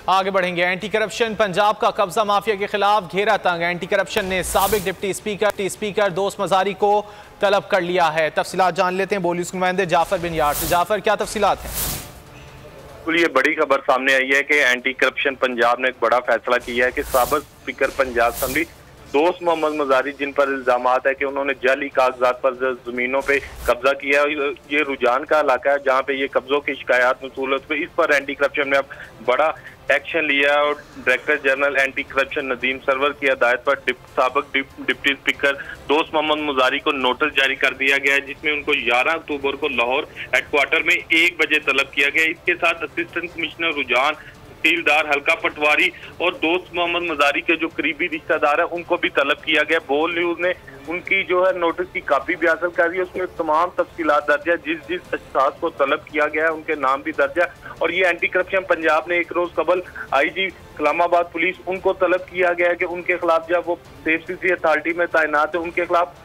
आगे बढ़ेंगे। Anti corruption Punjab का कब्जा माफिया के खिलाफ घेरा तंग। एंटी करप्शन ने साबिक डिप्टी स्पीकर दोस्त मजारी को तलब कर लिया है। तफसीलात जान लेते हैं बोलीस नुमाइंदे जाफर बिन यार से। जाफर, क्या तफसीलात हैं? बिल्कुल, ये बड़ी खबर सामने आई है कि एंटी करप्शन पंजाब ने एक बड़ा फैसला किया है कि साबिक स्पीकर पंजाब असेंबली दोस्त मोहम्मद मजारी, जिन पर इल्जाम है कि उन्होंने जाली कागजात पर जमीनों पे कब्जा किया है, ये रुझान का इलाका है जहाँ पे ये कब्जों की शिकायत मसूल है, इस पर एंटी करप्शन ने अब बड़ा एक्शन लिया है। और director general anti corruption Nadeem Sarwar की हदायत पर साबिक डिप्टी स्पीकर दोस्त मोहम्मद मजारी को नोटिस जारी कर दिया गया है, जिसमें उनको 11 अक्टूबर को लाहौर हेडक्वार्टर में 1 बजे तलब किया गया। इसके साथ असिस्टेंट कमिश्नर रुझान, तहसीलदार हल्का पटवारी और दोस्त मोहम्मद मजारी के जो करीबी रिश्तेदार है उनको भी तलब किया गया। बोल न्यूज ने उनकी जो है नोटिस की कॉपी भी हासिल कर दी है, उसमें तमाम तफसीलात दर्ज है, जिस अशखास को तलब किया गया है उनके नाम भी दर्ज है। और ये एंटी करप्शन पंजाब ने एक रोज कबल IG इस्लामाबाद पुलिस उनको तलब किया गया है कि उनके खिलाफ जब वो सेफ सिटी अथॉरिटी में तैनात है उनके खिलाफ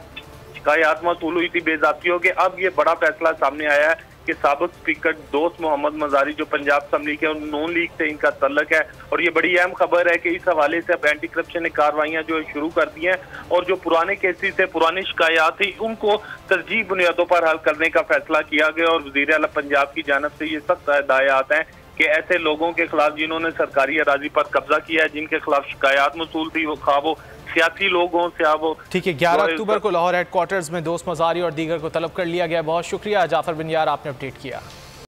शिकायत मसूल हुई थी बेज़ाब्तियों के। अब ये बड़ा फैसला सामने आया है कि साबिक स्पीकर दोस्त मोहम्मद मजारी जो पंजाब असेंबली के नून लीग से इनका तल्लक है, और ये बड़ी अहम खबर है कि इस हवाले से अब एंटी करप्शन ने कार्रवाइयां जो शुरू कर दी हैं और जो पुराने केसेस थे, पुरानी शिकायत थी, उनको तरजीह बुनियादों पर हल करने का फैसला किया गया। और वज़ीर आला पंजाब की जानिब से ये सख्त हिदायत हैं कि ऐसे लोगों के खिलाफ जिन्होंने सरकारी अराजी पर कब्जा किया है, जिनके खिलाफ शिकायत मसूल थी, वो खा वो सियासी लोग हों से वो। ठीक है, 11 अक्टूबर को लाहौर हेडक्वार्टर्स में दोस्त मजारी और दीगर को तलब कर लिया गया। बहुत शुक्रिया जाफर बिन यार, आपने अपडेट किया।